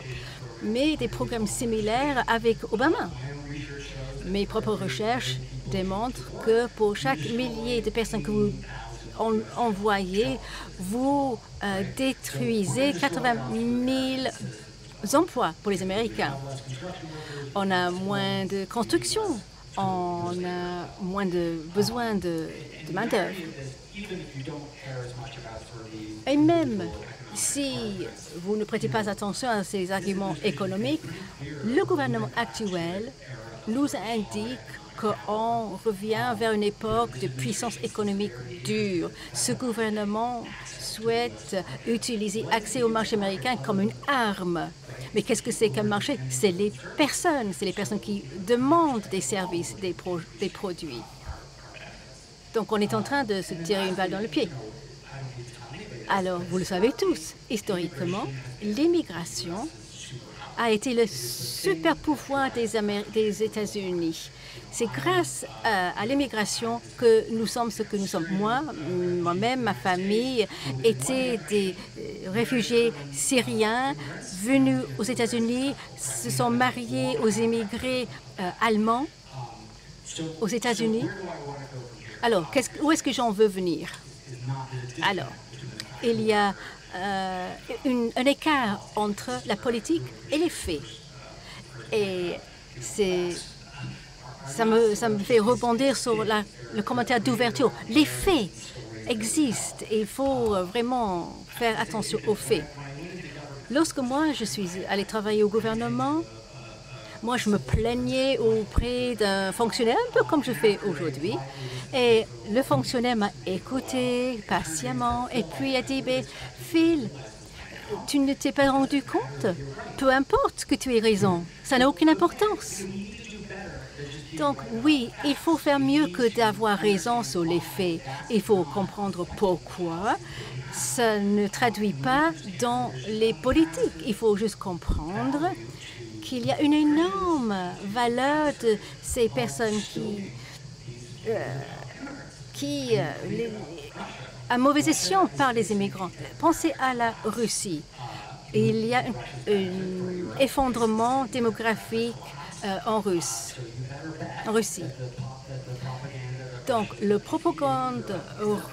mais des programmes similaires avec Obama. Mes propres recherches démontrent que pour chaque millier de personnes que vous envoyez, vous détruisez 80 000 emplois pour les Américains. On a moins de construction, on a moins de besoin de main-d'œuvre. Et même si vous ne prêtez pas attention à ces arguments économiques, le gouvernement actuel nous indique qu'on revient vers une époque de puissance économique dure. Ce gouvernement souhaite utiliser l'accès au marché américain comme une arme. Mais qu'est-ce que c'est qu'un marché? C'est les personnes qui demandent des services, des produits. Donc on est en train de se tirer une balle dans le pied. Alors, vous le savez tous, historiquement, l'immigration a été le super pouvoir des États-Unis. C'est grâce à l'immigration que nous sommes ce que nous sommes. Moi-même, ma famille étaient des réfugiés syriens venus aux États-Unis, se sont mariés aux immigrés allemands aux États-Unis. Alors, où est-ce que j'en veux venir? Alors, il y a un écart entre la politique et les faits. Et ça me fait rebondir sur le commentaire d'ouverture. Les faits existent et il faut vraiment faire attention aux faits. Lorsque moi, je suis allée travailler au gouvernement, moi, je me plaignais auprès d'un fonctionnaire, un peu comme je fais aujourd'hui. Et le fonctionnaire m'a écouté patiemment et puis a dit, Phil, tu ne t'es pas rendu compte? Peu importe que tu aies raison, ça n'a aucune importance. Donc oui, il faut faire mieux que d'avoir raison sur les faits. Il faut comprendre pourquoi ça ne traduit pas dans les politiques. Il faut juste comprendre qu'il y a une énorme valeur de ces personnes qui à mauvais escient par les immigrants. Pensez à la Russie. Il y a un effondrement démographique en Russie. Donc, le propagande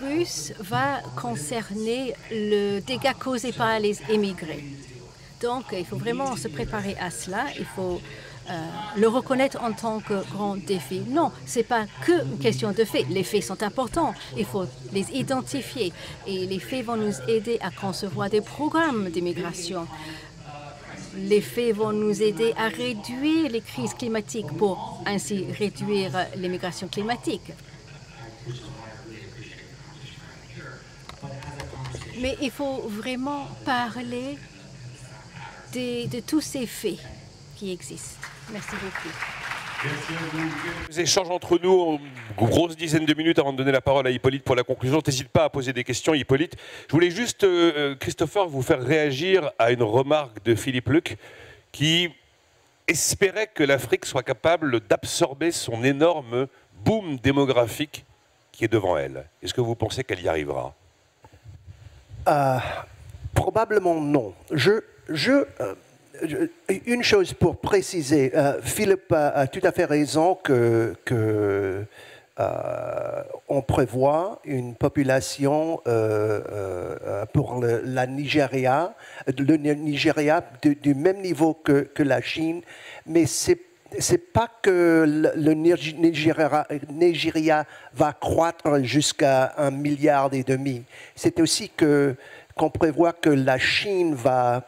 russe va concerner le dégât causé par les immigrés. Donc, il faut vraiment se préparer à cela. Il faut le reconnaître en tant que grand défi. Non, ce n'est pas qu'une question de faits. Les faits sont importants. Il faut les identifier. Et les faits vont nous aider à concevoir des programmes d'immigration. Les faits vont nous aider à réduire les crises climatiques pour ainsi réduire l'immigration climatique. Mais il faut vraiment parler de tous ces faits qui existent. Merci beaucoup. Les échanges entre nous, une grosse dizaine de minutes avant de donner la parole à Hippolyte pour la conclusion. N'hésite pas à poser des questions, Hippolyte. Je voulais juste, Christopher, vous faire réagir à une remarque de Philippe Luc qui espérait que l'Afrique soit capable d'absorber son énorme boom démographique qui est devant elle. Est-ce que vous pensez qu'elle y arrivera? Probablement non. Une chose pour préciser, Philippe a tout à fait raison on prévoit une population pour le Nigeria du même niveau que la Chine, mais c'est pas que le Nigeria va croître jusqu'à 1,5 milliard. C'est aussi qu'on prévoit que la Chine va,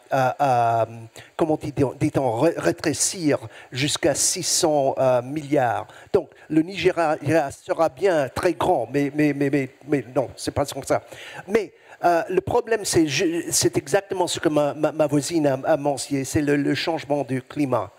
comment dit-on, rétrécir jusqu'à 600 milliards. Donc, le Nigeria sera bien très grand, mais non, c'est pas comme ça. Mais le problème, c'est exactement ce que ma voisine a mentionné, c'est le changement du climat.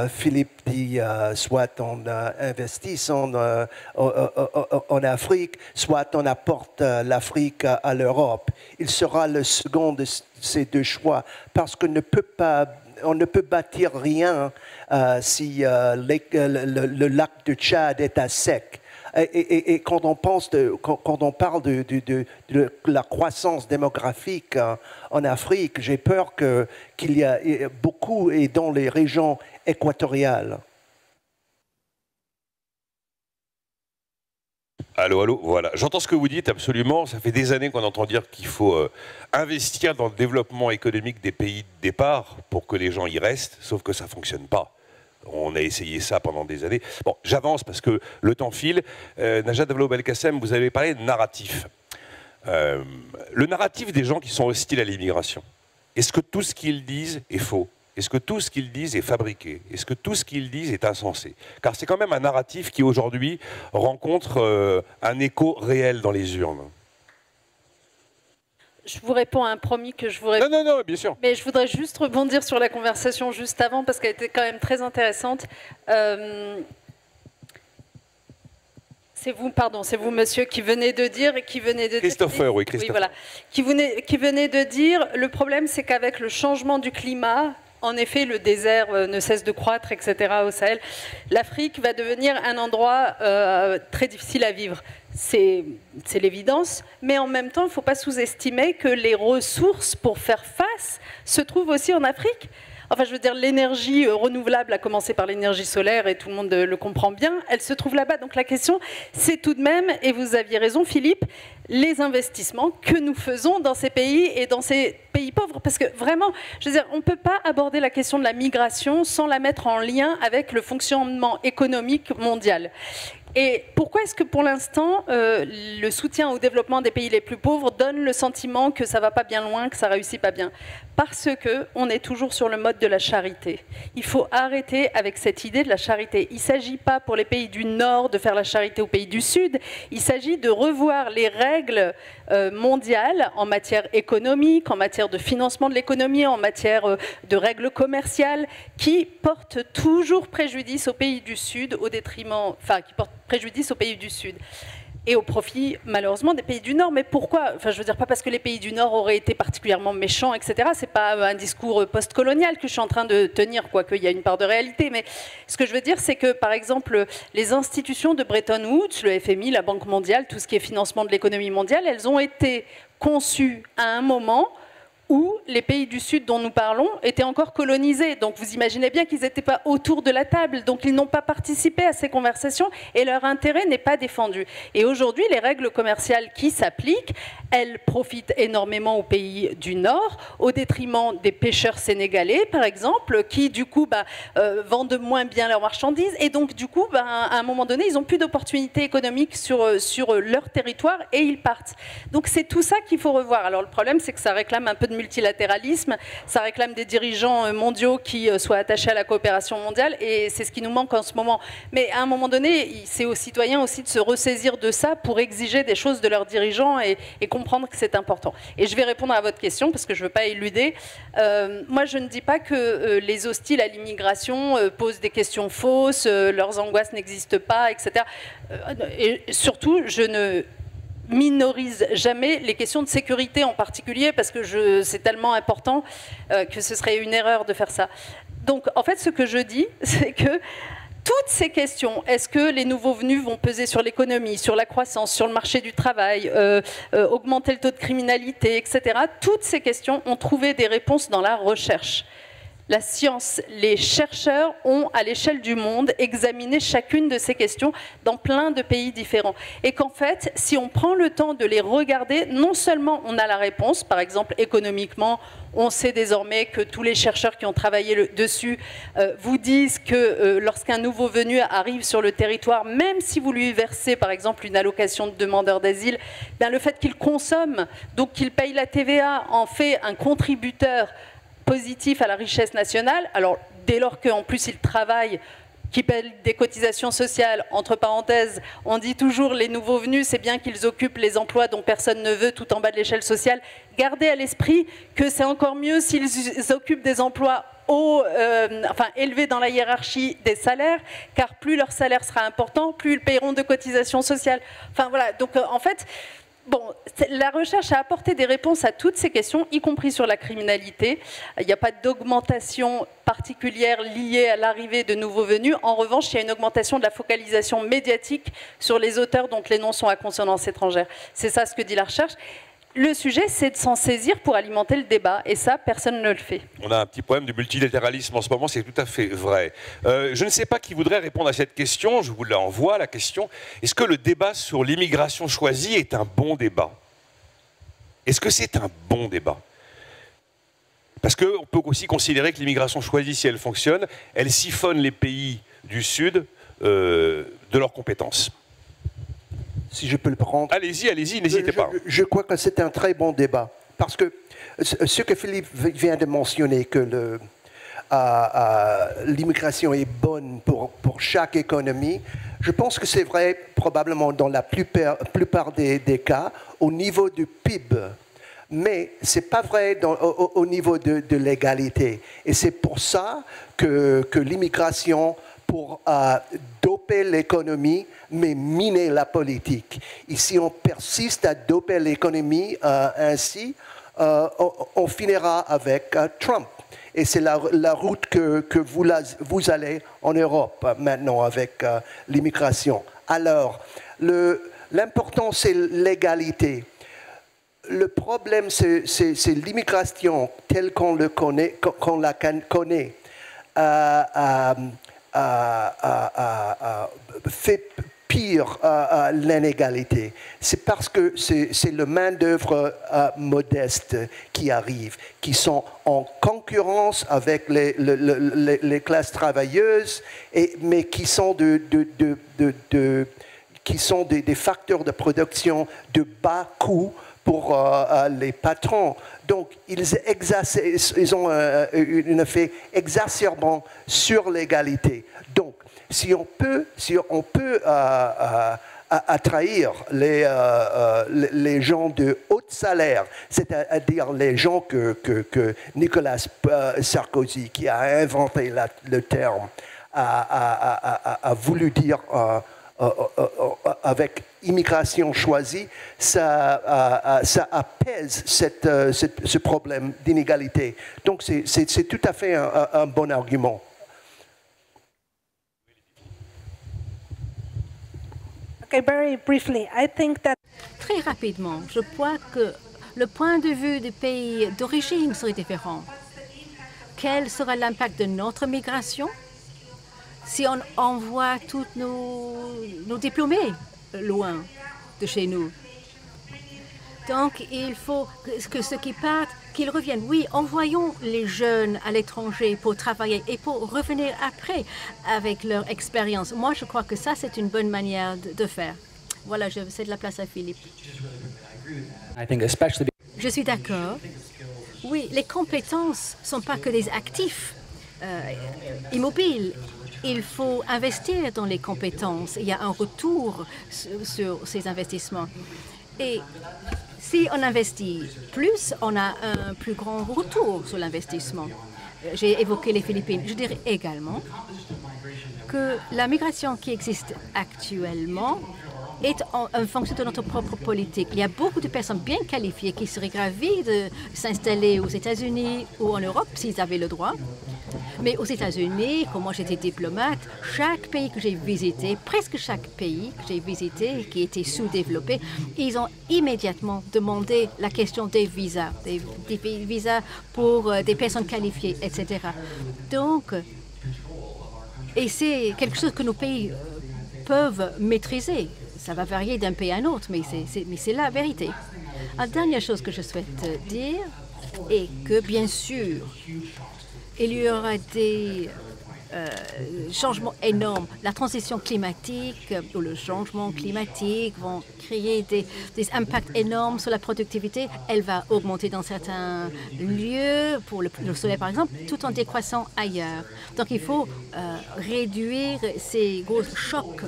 Philippe dit, soit on investit en Afrique, soit on apporte l'Afrique à l'Europe. Il sera le second de ces deux choix, parce qu'on ne peut bâtir rien si le lac de Tchad est à sec. Et quand on parle de la croissance démographique en Afrique, j'ai peur qu'il y a beaucoup et dans les régions équatoriales. Allô, voilà. J'entends ce que vous dites, absolument. Ça fait des années qu'on entend dire qu'il faut investir dans le développement économique des pays de départ pour que les gens y restent, sauf que ça ne fonctionne pas. On a essayé ça pendant des années. Bon, j'avance parce que le temps file. Najat Vallaud-Belkacem, vous avez parlé de narratif. Le narratif des gens qui sont hostiles à l'immigration. Est-ce que tout ce qu'ils disent est faux? Est-ce que tout ce qu'ils disent est fabriqué? Est-ce que tout ce qu'ils disent est insensé? Car c'est quand même un narratif qui aujourd'hui rencontre un écho réel dans les urnes. Je vous réponds à un promis que je vous réponds. Non, bien sûr. Mais je voudrais juste rebondir sur la conversation juste avant parce qu'elle était quand même très intéressante. C'est vous, monsieur, qui venez de dire et qui venez de Christopher, oui, Christopher. Oui, voilà. Qui venait de dire, le problème c'est qu'avec le changement du climat, en effet, le désert ne cesse de croître, etc. au Sahel. L'Afrique va devenir un endroit très difficile à vivre. C'est l'évidence, mais en même temps, il ne faut pas sous-estimer que les ressources pour faire face se trouvent aussi en Afrique. enfin je veux dire l'énergie renouvelable, à commencer par l'énergie solaire, et tout le monde le comprend bien, elle se trouve là-bas. Donc la question, c'est tout de même, et vous aviez raison Philippe, les investissements que nous faisons dans ces pays et dans ces pays pauvres. Parce que vraiment, je veux dire, on ne peut pas aborder la question de la migration sans la mettre en lien avec le fonctionnement économique mondial. Et pourquoi est-ce que pour l'instant, le soutien au développement des pays les plus pauvres donne le sentiment que ça ne va pas bien loin, que ça ne réussit pas bien? Parce qu'on est toujours sur le mode de la charité. Il faut arrêter avec cette idée de la charité. Il ne s'agit pas pour les pays du Nord de faire la charité aux pays du Sud. Il s'agit de revoir les règles mondiales en matière économique, en matière de financement de l'économie, en matière de règles commerciales qui portent toujours préjudice aux pays du Sud au détriment, enfin qui portent préjudice aux pays du Sud et au profit malheureusement des pays du Nord. Mais pourquoi? Enfin, je veux dire, pas parce que les pays du Nord auraient été particulièrement méchants, etc. C'est pas un discours post-colonial que je suis en train de tenir, quoique il y a une part de réalité. Mais ce que je veux dire, c'est que, par exemple, les institutions de Bretton Woods, le FMI, la Banque mondiale, tout ce qui est financement de l'économie mondiale, elles ont été conçues à un moment où les pays du Sud dont nous parlons étaient encore colonisés. Donc vous imaginez bien qu'ils n'étaient pas autour de la table, donc ils n'ont pas participé à ces conversations et leur intérêt n'est pas défendu. Et aujourd'hui, les règles commerciales qui s'appliquent, elles profitent énormément aux pays du Nord, au détriment des pêcheurs sénégalais, par exemple, qui du coup vendent moins bien leurs marchandises et donc du coup, à un moment donné, ils n'ont plus d'opportunités économiques sur leur territoire et ils partent. Donc c'est tout ça qu'il faut revoir. Alors le problème, c'est que ça réclame un peu de multilatéralisme, ça réclame des dirigeants mondiaux qui soient attachés à la coopération mondiale et c'est ce qui nous manque en ce moment. Mais à un moment donné, c'est aux citoyens aussi de se ressaisir de ça pour exiger des choses de leurs dirigeants et comprendre que c'est important. Et je vais répondre à votre question parce que je ne veux pas éluder. Moi, je ne dis pas que les hostiles à l'immigration posent des questions fausses, leurs angoisses n'existent pas, etc. Et surtout, je ne minorise jamais les questions de sécurité en particulier parce que c'est tellement important que ce serait une erreur de faire ça. Donc en fait ce que je dis c'est que toutes ces questions, est-ce que les nouveaux venus vont peser sur l'économie, sur la croissance, sur le marché du travail, augmenter le taux de criminalité, etc. Toutes ces questions ont trouvé des réponses dans la recherche. La science, les chercheurs ont, à l'échelle du monde, examiné chacune de ces questions dans plein de pays différents. Et qu'en fait, si on prend le temps de les regarder, non seulement on a la réponse, par exemple économiquement, on sait désormais que tous les chercheurs qui ont travaillé dessus vous disent que lorsqu'un nouveau venu arrive sur le territoire, même si vous lui versez par exemple une allocation de demandeur d'asile, le fait qu'il consomme, donc qu'il paye la TVA, en fait un contributeur positif à la richesse nationale. Alors, dès lors qu'en plus il travaille, qu'il paie des cotisations sociales, entre parenthèses, on dit toujours les nouveaux venus, c'est bien qu'ils occupent les emplois dont personne ne veut tout en bas de l'échelle sociale. Gardez à l'esprit que c'est encore mieux s'ils occupent des emplois élevés dans la hiérarchie des salaires, car plus leur salaire sera important, plus ils paieront de cotisations sociales. Enfin voilà, donc en fait... Bon, la recherche a apporté des réponses à toutes ces questions, y compris sur la criminalité. Il n'y a pas d'augmentation particulière liée à l'arrivée de nouveaux venus. En revanche, il y a une augmentation de la focalisation médiatique sur les auteurs dont les noms sont à consonance étrangère. C'est ça ce que dit la recherche. Le sujet, c'est de s'en saisir pour alimenter le débat, et ça, personne ne le fait. On a un petit problème de multilatéralisme en ce moment, c'est tout à fait vrai. Je ne sais pas qui voudrait répondre à cette question, je vous l'envoie, la question. Est-ce que le débat sur l'immigration choisie est un bon débat? Est-ce que c'est un bon débat? Parce qu'on peut aussi considérer que l'immigration choisie, si elle fonctionne, elle siphonne les pays du Sud de leurs compétences. Si je peux le prendre. Allez-y, allez-y, n'hésitez pas. Je crois que c'est un très bon débat. Parce que ce que Philippe vient de mentionner, que l'immigration est bonne pour chaque économie, je pense que c'est vrai probablement dans la plupart des cas au niveau du PIB. Mais ce n'est pas vrai au niveau de l'égalité. Et c'est pour ça que l'immigration, pour doper l'économie, mais miner la politique. Et si on persiste à doper l'économie ainsi, on finira avec Trump. Et c'est la route que vous allez en Europe maintenant avec l'immigration. Alors, l'important, c'est l'égalité. le problème, c'est l'immigration telle qu'on la connaît, fait pire l'inégalité. C'est parce que c'est le main-d'œuvre modeste qui arrive, qui sont en concurrence avec les classes travailleuses, mais qui sont des facteurs de production de bas coût pour les patrons. Donc, ils ont un effet exacerbant sur l'égalité. Donc, si on peut attraire les gens de haut salaire, c'est-à-dire les gens que Nicolas Sarkozy, qui a inventé le terme, a voulu dire avec immigration choisie, ça apaise ce problème d'inégalité. Donc c'est tout à fait un bon argument. Okay, very briefly, I think that... Très rapidement, je crois que le point de vue des pays d'origine serait différent. Quel sera l'impact de notre migration si on envoie tous nos diplômés loin de chez nous? Donc, il faut que ceux qui partent, qu'ils reviennent. Oui, envoyons les jeunes à l'étranger pour travailler et pour revenir après avec leur expérience. Moi, je crois que ça, c'est une bonne manière de faire. Voilà, je cède la place à Philippe. Je suis d'accord. Oui, les compétences ne sont pas que des actifs immobiles. Il faut investir dans les compétences. Il y a un retour sur ces investissements. Et si on investit plus, on a un plus grand retour sur l'investissement. J'ai évoqué les Philippines. Je dirais également que la migration qui existe actuellement est en fonction de notre propre politique. Il y a beaucoup de personnes bien qualifiées qui seraient ravies de s'installer aux États-Unis ou en Europe s'ils avaient le droit. Mais aux États-Unis, comme moi j'étais diplomate, chaque pays que j'ai visité, presque chaque pays que j'ai visité qui était sous-développé, ils ont immédiatement demandé la question des visas pour des personnes qualifiées, etc. Donc, et c'est quelque chose que nos pays peuvent maîtriser. Ça va varier d'un pays à un autre, mais c'est la vérité. La dernière chose que je souhaite dire est que, bien sûr, il y aura des changements énormes. La transition climatique ou le changement climatique vont créer des impacts énormes sur la productivité. Elle va augmenter dans certains lieux, pour le soleil par exemple, tout en décroissant ailleurs. Donc il faut réduire ces gros chocs.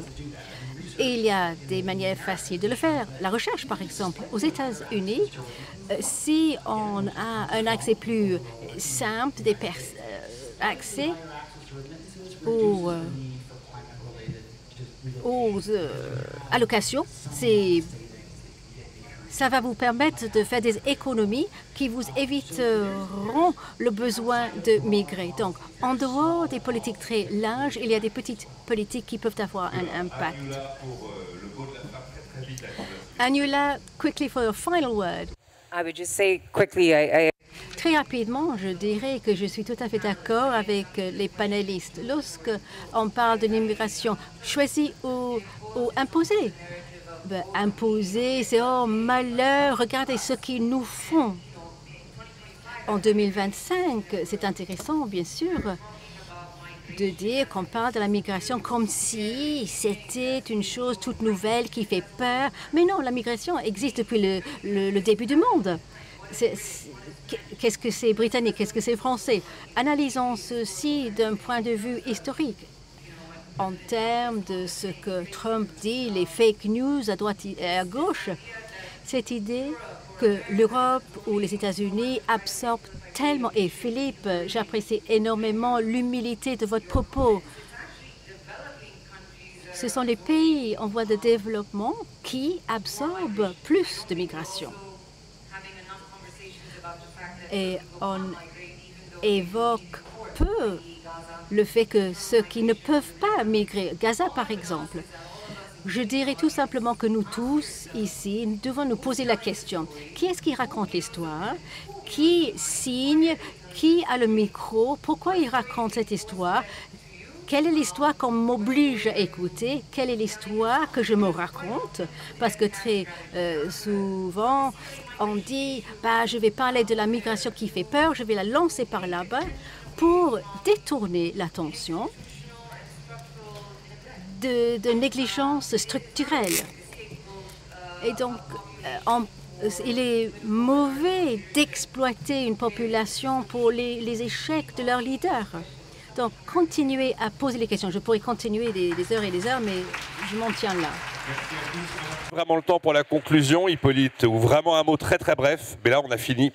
Et il y a des manières faciles de le faire. La recherche, par exemple, aux États-Unis, si on a un accès plus simple, accès aux allocations, ça va vous permettre de faire des économies qui vous éviteront le besoin de migrer. Donc, en dehors des politiques très larges, il y a des petites politiques qui peuvent avoir un impact. Anula, quickly for a final word. I would just say quickly, Très rapidement, je dirais que je suis tout à fait d'accord avec les panélistes. Lorsqu'on parle de l'immigration choisie ou imposée, imposer, c'est oh malheur, regardez ce qu'ils nous font. En 2025, c'est intéressant, bien sûr, de dire qu'on parle de la migration comme si c'était une chose toute nouvelle qui fait peur. Mais non, la migration existe depuis le début du monde. Qu'est-ce que c'est britannique, qu'est-ce que c'est français? Analysons ceci d'un point de vue historique. En termes de ce que Trump dit, les fake news à droite et à gauche, cette idée que l'Europe ou les États-Unis absorbent tellement, et Philippe, j'apprécie énormément l'humilité de votre propos. Ce sont les pays en voie de développement qui absorbent plus de migration. Et on évoque peu le fait que ceux qui ne peuvent pas migrer, Gaza par exemple, Je dirais tout simplement que nous tous, ici, nous devons nous poser la question. Qui est-ce qui raconte l'histoire? Qui signe? Qui a le micro? Pourquoi il raconte cette histoire? Quelle est l'histoire qu'on m'oblige à écouter? Quelle est l'histoire que je me raconte? Parce que très souvent, on dit bah, je vais parler de la migration qui fait peur, je vais la lancer par là-bas pour détourner l'attention de négligence structurelle. Et donc, il est mauvais d'exploiter une population pour les échecs de leurs leaders. Donc, continuez à poser les questions. Je pourrais continuer des heures et des heures, mais je m'en tiens là. Vraiment le temps pour la conclusion, Hippolyte, ou vraiment un mot très très bref, mais là on a fini.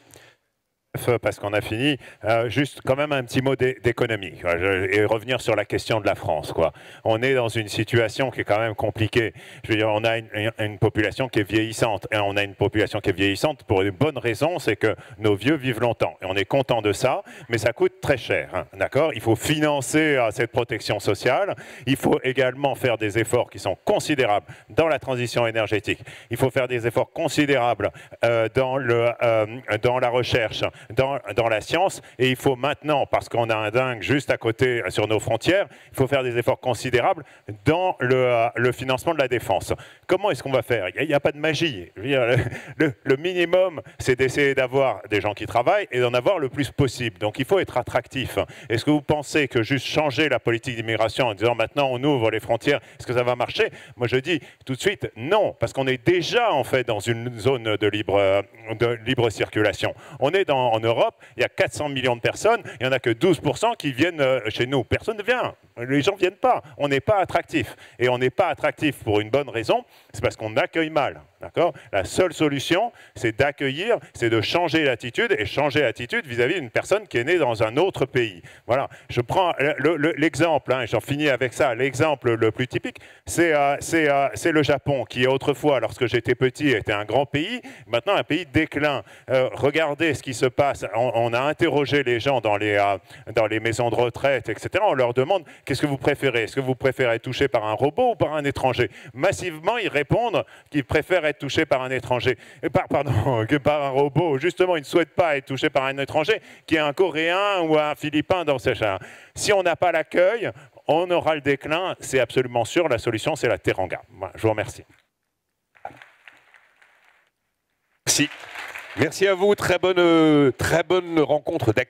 Parce qu'on a fini, juste quand même un petit mot d'économie et revenir sur la question de la France. On est dans une situation qui est quand même compliquée. Je veux dire, on a une population qui est vieillissante et on a une population qui est vieillissante pour une bonne raison, c'est que nos vieux vivent longtemps et on est content de ça, mais ça coûte très cher. D'accord ? Il faut financer cette protection sociale. Il faut également faire des efforts qui sont considérables dans la transition énergétique. Il faut faire des efforts considérables dans la recherche, dans la science, et il faut maintenant, parce qu'on a un dingue juste à côté sur nos frontières, il faut faire des efforts considérables dans le financement de la défense. Comment est-ce qu'on va faire? Il n'y a pas de magie. Je veux dire, le minimum, c'est d'essayer d'avoir des gens qui travaillent et d'en avoir le plus possible. Donc il faut être attractif. Est-ce que vous pensez que juste changer la politique d'immigration en disant maintenant on ouvre les frontières, est-ce que ça va marcher? Moi je dis tout de suite non, parce qu'on est déjà en fait dans une zone de libre circulation. On est en Europe, il y a 400 millions de personnes, il n'y en a que 12% qui viennent chez nous. Personne ne vient. Les gens ne viennent pas. On n'est pas attractif. Et on n'est pas attractif pour une bonne raison, c'est parce qu'on accueille mal. D'accord ? La seule solution, c'est d'accueillir, c'est de changer l'attitude, et changer l'attitude vis-à-vis d'une personne qui est née dans un autre pays. Voilà. Je prends l'exemple, et j'en finis avec ça, l'exemple le plus typique, c'est le Japon, qui autrefois, lorsque j'étais petit, était un grand pays, maintenant un pays de déclin. Regardez ce qui se passe. On a interrogé les gens dans les maisons de retraite, etc. On leur demande, qu'est-ce que vous préférez? Est-ce que vous préférez être touché par un robot ou par un étranger? Massivement, ils répondent qu'ils préfèrent être touché par un étranger, que par un robot. Justement, ils ne souhaitent pas être touchés par un étranger qui est un Coréen ou un Philippin dans ces chars. Si on n'a pas l'accueil, on aura le déclin, c'est absolument sûr. La solution, c'est la teranga. Voilà, je vous remercie. Merci. Merci à vous. Très bonne rencontre d'Aix.